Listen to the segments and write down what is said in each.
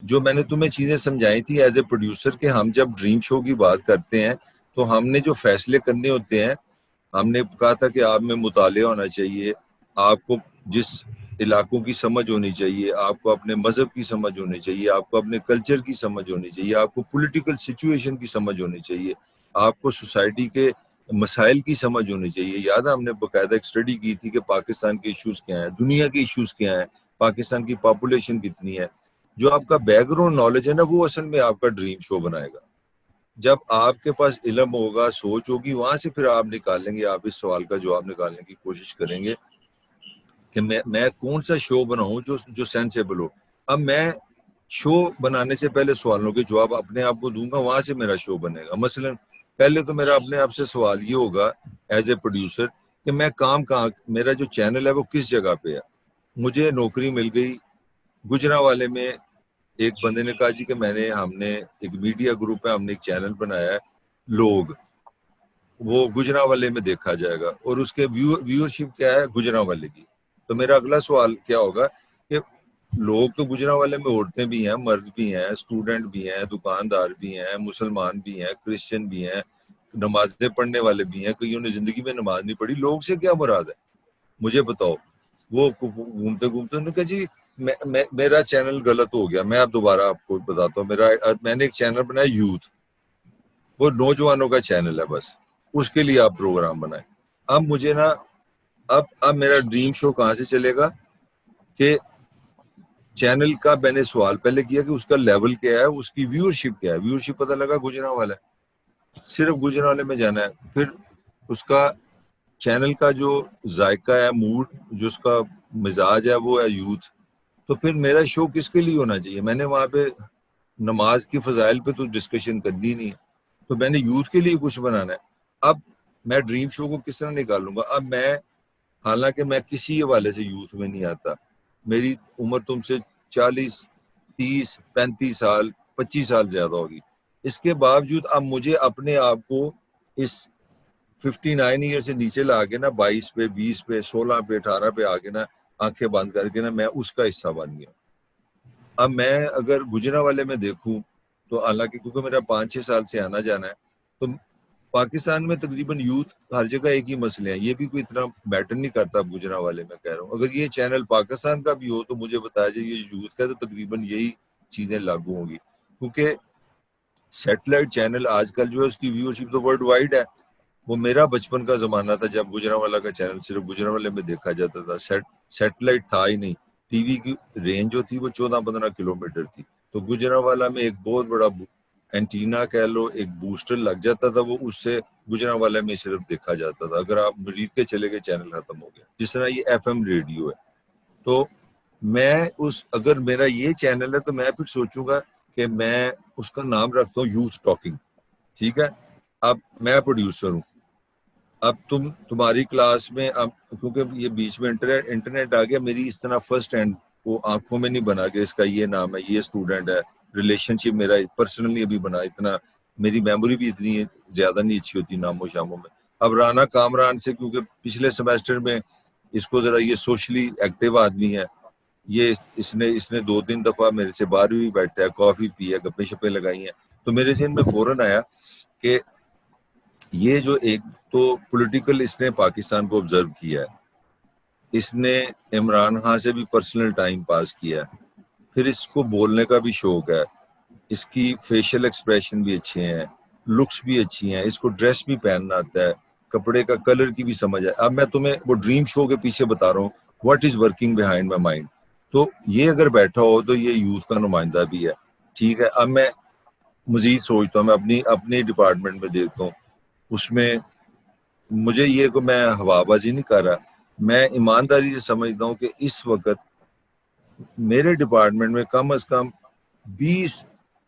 جو میں نے تمہیں چیزیں سمجھائی تھی ایز اے پروڈیوسر کہ ہم جب ڈریم شو کی بات کرتے ہیں تو ہم نے جو فیصلے کرنے ہوتے ہیں، ہم نے کہا تھا کہ آپ میں مطالعہ ہونا چاہیے، آپ کو جس علاقوں کی سمجھ ہونی چاہیے، آپ کو اپنے مذہب کی سمجھ ہونی چاہیے، آپ کو اپنے کلچر کی سمجھ ہونی چاہیے، آپ کو پولیٹیکل سچویشن کی سمجھ ہونی چاہیے، آپ کو سوسائٹی کے مسائل کی سمجھ ہونی چاہیے۔ یاد ہے ہم نے باقاعدہ ایک اسٹڈی کی تھی کہ پاکستان کے ایشوز کیا ہیں، دنیا کے ایشوز کیا ہیں، پاکستان کی پاپولیشن کتنی ہے۔ جو آپ کا بیک گراؤنڈ نالج ہے نا، وہ اصل میں آپ کا ڈریم شو بنائے گا۔ جب آپ کے پاس علم ہوگا، سوچ ہوگی، وہاں سے پھر آپ نکالیں گے، آپ اس سوال کا جواب نکالنے کی کوشش کریں گے کہ میں کون سا شو بناؤں جو سینسیبل ہو۔ اب میں شو بنانے سے پہلے سوالوں کے جواب اپنے آپ کو دوں گا، وہاں سے میرا شو بنے گا۔ مثلا پہلے تو میرا اپنے آپ سے سوال یہ ہوگا ایز اے پروڈیوسر کہ میں کام کہاں، میرا جو چینل ہے وہ کس جگہ پہ ہے۔ مجھے نوکری مل گئی گجرانوالے میں، ایک بندے نے کہا جی کہ ہم نے ایک میڈیا گروپ ہے، ہم نے ایک چینل بنایا ہے لوگ، وہ گجرانوالے میں دیکھا جائے گا، اور اس کے ویورشپ کیا ہے گجرانوالے کی۔ تو میرا اگلا سوال کیا ہوگا کہ لوگ تو گجرانوالے میں عورتیں بھی ہیں، مرد بھی ہیں، اسٹوڈنٹ بھی ہیں، دکاندار بھی ہیں، مسلمان بھی ہیں، کرسچن بھی ہیں، نمازیں پڑھنے والے بھی ہیں، کئیوں نے زندگی میں نماز نہیں پڑھی، لوگ سے کیا مراد ہے مجھے بتاؤ۔ وہ گھومتے گھومتے انہوں نے کہا جی میرا چینل غلط ہو گیا۔ میں اب دوبارہ آپ کو بتاتا ہوں، میں نے ایک چینل بنایا یوتھ، وہ نوجوانوں کا چینل ہے، بس اس کے لیے آپ پروگرام بنائیں۔ اب مجھے نا اب میرا ڈریم شو کہاں سے چلے گا کہ چینل کا میں نے سوال پہلے کیا کہ اس کا لیول کیا ہے، اس کی ویورشپ کیا ہے۔ ویورشپ پتہ لگا گجرانوالے، صرف گجرانوالے میں جانا ہے۔ پھر اس کا چینل کا جو ذائقہ ہے، موڈ، جو اس کا مزاج ہے، وہ ہے یوتھ۔ تو پھر میرا شو کس کے لیے ہونا چاہیے؟ میں نے وہاں پہ نماز کی فضائل پہ تو ڈسکشن کرنی نہیں ہے، تو میں نے یوتھ کے لیے کچھ بنانا ہے۔ اب میں ڈریم شو کو کس طرح نکالوں گا؟ اب میں، حالانکہ میں کسی حوالے سے یوتھ میں نہیں آتا، میری عمر تم سے 40 30 35 سال 25 سال زیادہ ہوگی، اس کے باوجود اب مجھے اپنے آپ کو اس 59 ایئر سے نیچے لا کے نا 22 پہ 20 پہ 16 پہ 18 پہ آ کے نا آنکھیں بند کر کے نا میں اس کا حصہ بن گیا۔ اب میں اگر گجرانوالے میں دیکھوں تو حالانکہ کیونکہ میرا 5-6 سال سے آنا جانا ہے، تو پاکستان میں تقریباً یوتھ ہر جگہ ایک ہی مسئلے ہیں، یہ بھی کوئی اتنا میٹر نہیں کرتا گجرانوالے میں کہہ رہا ہوں۔ اگر یہ چینل پاکستان کا بھی ہو تو مجھے بتایا جائے یہ یوتھ کا، تو تقریباً یہی چیزیں لاگو ہوں گی، کیونکہ سیٹلائٹ چینل آج کل جو ہے اس کی ویورشپ تو ورلڈ وائڈ ہے۔ وہ میرا بچپن کا زمانہ تھا جب گجرانوالہ کا چینل صرف گجرانوالے میں دیکھا جاتا تھا، سیٹلائٹ تھا ہی نہیں، ٹی وی کی رینج جو تھی وہ 14-15 کلومیٹر تھی، تو گجرانوالہ میں ایک بہت بڑا اینٹینا کہہ لو، ایک بوسٹر لگ جاتا تھا، وہ اس سے گجرانوالہ میں صرف دیکھا جاتا تھا، اگر آپ مرید کے چلے گئے چینل ختم ہو گیا، جس طرح یہ ایف ایم ریڈیو ہے۔ تو میں اگر میرا یہ چینل ہے تو میں پھر سوچوں گا کہ میں اس کا نام رکھتا ہوں یوتھ ٹاکنگ، ٹھیک ہے۔ اب میں پروڈیوسر ہوں، اب تمہاری کلاس میں، اب کیونکہ یہ بیچ میں انٹرنیٹ آ گیا، میری اس طرح فرسٹ ہینڈ وہ آنکھوں میں نہیں بنا کہ اس کا یہ نام ہے، یہ اسٹوڈنٹ ہے، ریلیشن شپ میرا پرسنلی ابھی بنا، اتنا میری میموری بھی اتنی زیادہ نہیں اچھی ہوتی ناموں شاموں میں۔ اب رانا کامران سے، کیونکہ پچھلے سیمیسٹر میں اس کو ذرا، یہ سوشلی ایکٹیو آدمی ہے، یہ اس نے 2-3 دفعہ میرے سے باہر بھی بیٹھا ہے، کافی پی ہے، گپے شپے لگائی ہیں، تو میرے ذہن میں فوراً آیا کہ یہ جو ایک تو پولیٹیکل اس نے پاکستان کو آبزرو کیا ہے، اس نے عمران خان سے بھی پرسنل ٹائم پاس کیا ہے، پھر اس کو بولنے کا بھی شوق ہے، اس کی فیشل ایکسپریشن بھی اچھے ہیں، لکس بھی اچھی ہیں، اس کو ڈریس بھی پہننا آتا ہے، کپڑے کا کلر کی بھی سمجھ ہے۔ اب میں تمہیں وہ ڈریم شو کے پیچھے بتا رہا ہوں what is working behind my mind, تو یہ اگر بیٹھا ہو تو یہ یوتھ کا نمائندہ بھی ہے، ٹھیک ہے۔ اب میں مزید سوچتا ہوں، میں اپنی ڈپارٹمنٹ میں دیکھتا ہوں، اس میں مجھے یہ کہ میں ہوا بازی نہیں کر رہا، میں ایمانداری سے سمجھتا ہوں کہ اس وقت میرے ڈپارٹمنٹ میں کم از کم 20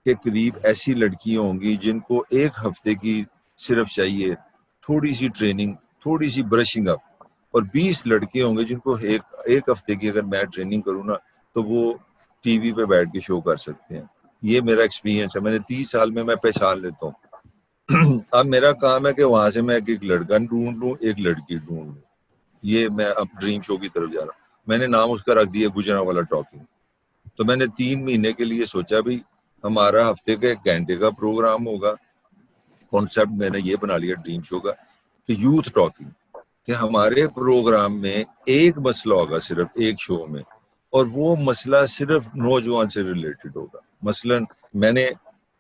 کے قریب ایسی لڑکیاں ہوں گی جن کو ایک ہفتے کی صرف چاہیے تھوڑی سی ٹریننگ، تھوڑی سی برشنگ اپ، اور 20 لڑکے ہوں گے جن کو ایک ہفتے کی اگر میں ٹریننگ کروں نا تو وہ ٹی وی پہ بیٹھ کے شو کر سکتے ہیں۔ یہ میرا ایکسپیرینس ہے، میں نے 30 سال میں پہچان لیتا ہوں۔ اب میرا کام ہے کہ وہاں سے میں ایک لڑکا ڈھونڈ لوں، ایک لڑکی ڈھونڈ لوں، یہ میں اب ڈریم شو کی طرف جا رہا ہوں۔ میں نے نام اس کا رکھ دیا گجرانوالہ ٹاکنگ، تو میں نے 3 مہینے کے لیے سوچا بھی ہمارا ہفتے کا 1 گھنٹے کا پروگرام ہوگا. کانسیپٹ میں نے یہ بنا لیا ڈریم شو کا کہ یوتھ ٹاکنگ, کہ ہمارے پروگرام میں ایک مسئلہ ہوگا صرف ایک شو میں, اور وہ مسئلہ صرف نوجوان سے ریلیٹڈ ہوگا. مثلا میں نے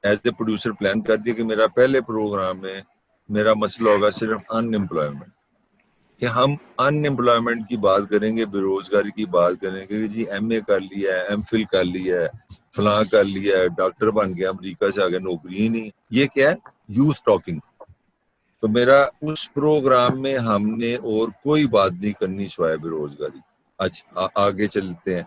ایز اے پروڈیوسر پلان کر دیا کہ میرا پہلے پروگرام میں میرا مسئلہ ہوگا صرف ان امپلائمنٹ, کہ ہم ان امپلائمنٹ کی بات کریں گے, بے روزگاری کی بات کریں گے کہ جی ایم اے کر لیا ہے, ایم فل کر لیا ہے, فلاں کر لیا ہے, ڈاکٹر بن گیا, امریکہ سے آگے نوکری ہی نہیں. یہ کیا ہے؟ Youth talking. تو میرا اس پروگرام میں ہم نے اور کوئی بات نہیں کرنی سوائے بے روزگاری. اچھا آگے چلتے ہیں.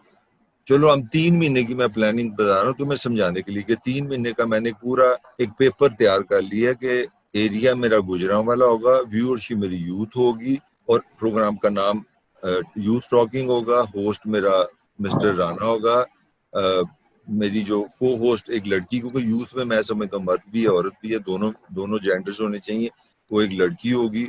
چلو ہم 3 مہینے کی میں پلاننگ بتا رہا ہوں تمہیں سمجھانے کے لیے کہ 3 مہینے کا میں نے پورا ایک پیپر تیار کر لیا کہ ایریا میرا گجراں والا ہوگا, ویورشپ میری یوتھ ہوگی, اور پروگرام کا نام یوتھ ٹاکنگ ہوگا. ہوسٹ میرا مسٹر رانا ہوگا, میری جو کو ہوسٹ ایک لڑکی, کیونکہ یوتھ میں سمجھتا ہوں مرد بھی ہے عورت بھی ہے, دونوں جینڈرز ہونے چاہیے. وہ ایک لڑکی ہوگی,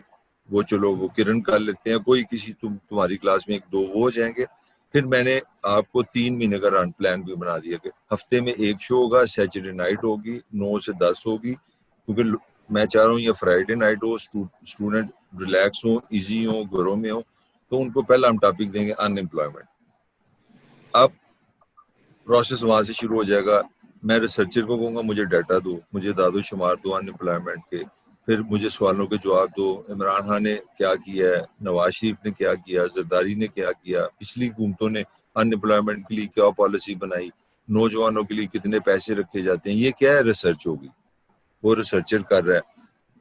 وہ چلو وہ کرن کر لیتے ہیں, کوئی کسی تمہاری کلاس میں 1-2 وہ ہو جائیں گے. پھر میں نے آپ کو 3 مہینے کا رن پلان بھی بنا دیا کہ ہفتے میں 1 شو ہوگا, سیچرڈے نائٹ ہوگی 9 سے 10 ہوگی, کیونکہ میں چاہ رہا ہوں یہ فرائیڈے نائٹ ہو, اسٹوڈنٹ ریلیکس ہوں, ایزی ہوں, گھروں میں ہوں. تو ان کو پہلا ہم ٹاپک دیں گے ان امپلائمنٹ. اب پروسیس وہاں سے شروع ہو جائے گا. میں ریسرچر کو کہوں گا مجھے ڈیٹا دو, مجھے داد و شمار دو ان امپلائمنٹ کے, پھر مجھے سوالوں کے جواب دو. عمران خان نے کیا کیا ہے, نواز شریف نے کیا کیا, زرداری نے کیا کیا, پچھلی حکومتوں نے ان امپلائمنٹ کے لیے کیا پالیسی بنائی, نوجوانوں کے لیے کتنے پیسے رکھے جاتے ہیں. یہ کیا ہے؟ ریسرچ ہوگی, وہ ریسرچر کر رہا ہے.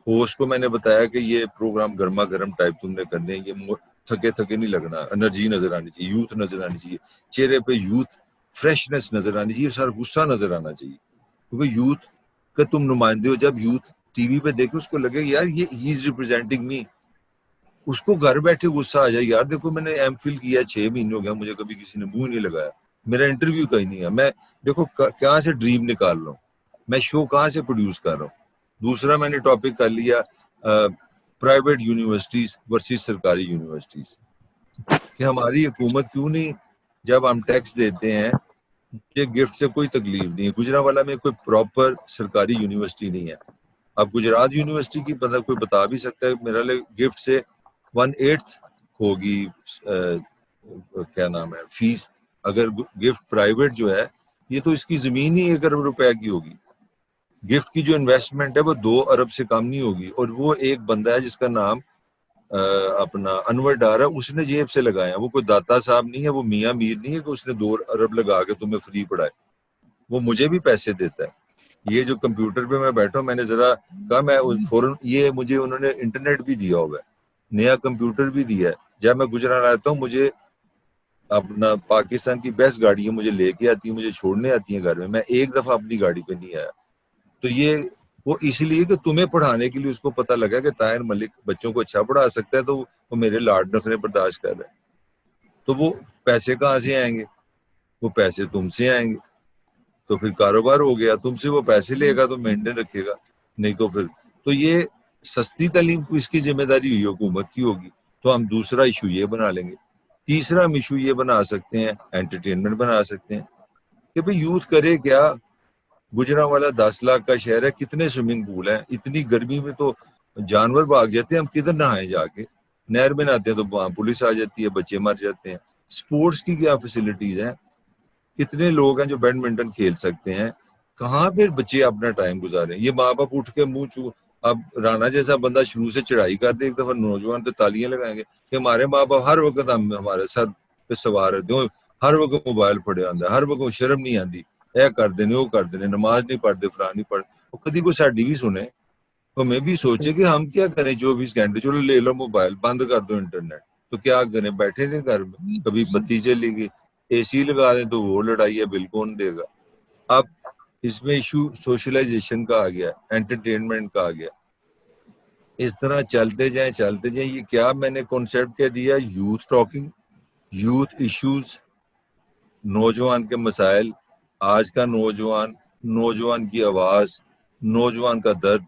ہوسٹ کو میں نے بتایا کہ یہ پروگرام گرما گرم ٹائپ تم نے کرنے ہیں, یہ تھکے نہیں لگنا, انرجی نظر آنی چاہیے, یوتھ نظر آنی چاہیے, چہرے پہ یوتھ فریشنس نظر آنی چاہیے, سر غصہ نظر آنا چاہیے. کیونکہ یوتھ کا تم نمائندے ہو, جب یوتھ ٹی وی پہ دیکھے اس کو لگے یار یہ ہی از ریپرزینٹنگ می, اس کو گھر بیٹھے غصہ آ جائے, یار دیکھو میں نے ایم فل کیا 6 مہینے ہو گیا, مجھے کبھی کسی نے منہ نہیں لگایا, میرا انٹرویو کہیں نہیں ہے, میں دیکھو کہاں سے ڈریم نکال رہا ہوں, میں شو کہاں سے پروڈیوس کر رہا ہوں. دوسرا میں نے ٹاپک کر لیا پرائیویٹ یونیورسٹیز ورسز سرکاری یونیورسٹیز, کہ ہماری حکومت کیوں نہیں, جب ہم ٹیکس دیتے ہیں مجھے گفٹ سے کوئی تکلیف نہیں ہے. گجرانوالہ میں کوئی پراپر سرکاری یونیورسٹی نہیں ہے. اب گجرات یونیورسٹی کی پتہ کوئی بتا بھی سکتا ہے, میرا گفٹ سے 1/8 ہوگی کیا نام ہے فیس. اگر گفٹ پرائیویٹ جو ہے یہ تو اس کی زمین ہی 1 ارب روپے کی ہوگی, گفٹ کی جو انویسٹمنٹ ہے وہ 2 ارب سے کم نہیں ہوگی, اور وہ ایک بندہ ہے جس کا نام اپنا انور ڈار ہے, اس نے جیب سے لگایا, وہ کوئی داتا صاحب نہیں ہے, وہ میاں میر نہیں ہے کہ اس نے 2 ارب لگا کے تمہیں فری پڑھائے, وہ مجھے بھی پیسے دیتا ہے. یہ جو کمپیوٹر پہ میں بیٹھا ہوں, میں نے ذرا کہا میں فوراً, یہ مجھے انہوں نے انٹرنیٹ بھی دیا ہوا ہے, نیا کمپیوٹر بھی دیا ہے. جب میں گجرات آتا ہوں مجھے اپنا پاکستان کی بیسٹ گاڑی ہے, مجھے لے کے آتی ہے, مجھے چھوڑنے آتی ہیں گھر میں, میں ایک دفعہ اپنی گاڑی پہ نہیں آیا. تو یہ وہ اس لیے کہ تمہیں پڑھانے کے لیے اس کو پتہ لگا کہ طاہر ملک بچوں کو اچھا پڑھا سکتا ہے, تو وہ میرے لاڈ نخرے برداشت کر رہے ہیں. تو وہ پیسے کہاں سے آئیں گے؟ وہ پیسے تم سے آئیں گے, تو پھر کاروبار ہو گیا. تم سے وہ پیسے لے گا تو مینٹین رکھے گا, نہیں تو پھر تو یہ سستی تعلیم کو اس کی ذمہ داری ہوئی حکومت کی ہوگی. تو ہم دوسرا ایشو یہ بنا لیں گے. تیسرا ہم ایشو یہ بنا سکتے ہیں, انٹرٹینمنٹ بنا سکتے ہیں کہ بھئی یوتھ کرے کیا. گجرانوالہ 10 لاکھ کا شہر ہے, کتنے سوئمنگ پول ہیں, اتنی گرمی میں تو جانور بھاگ جاتے ہیں, ہم کدھر نہائیں جا کے, نہر میں نہاتے ہیں تو وہاں پولیس آ جاتی ہے, بچے مر جاتے ہیں. سپورٹس کی کیا فیسلٹیز ہیں, کتنے لوگ ہیں جو بیڈمنٹن کھیل سکتے ہیں, کہاں پھر بچے اپنا ٹائم گزارے. یہ ماں باپ اٹھ کے منہ چو, اب رانا جیسا بندہ شروع سے چڑھائی کر دے, ایک دفعہ نوجوان تو تالیاں لگائیں گے کہ ہمارے ماں باپ ہر وقت ہمارے سر پہ سوار رہتے ہیں, ہر وقت موبائل پڑے آتا ہے, ہر وقت شرم نہیں آتی, اے کر دینے وہ کر دینے, نماز نہیں پڑھتے, فلاں نہیں پڑھتے. وہ کدی کو ساڈی بھی سنے, تو میں بھی سوچے کہ ہم کیا کریں 24 گھنٹے, چلو لے لو موبائل, بند کر دو انٹرنیٹ, تو کیا کریں, بیٹھے رہے گھر میں. کبھی بتی چلی گئی, اے سی لگا دیں تو وہ لڑائی ہے, بل کون دے گا. اب اس میں ایشو سوشلائزیشن کا آ گیا, انٹرٹینمنٹ کا آ گیا. اس طرح چلتے جائیں. یہ کیا میں نے کانسیپٹ کہہ دیا, یوتھ ٹاکنگ, یوتھ ایشوز, نوجوان کے مسائل, آج کا نوجوان کی آواز, نوجوان کا درد,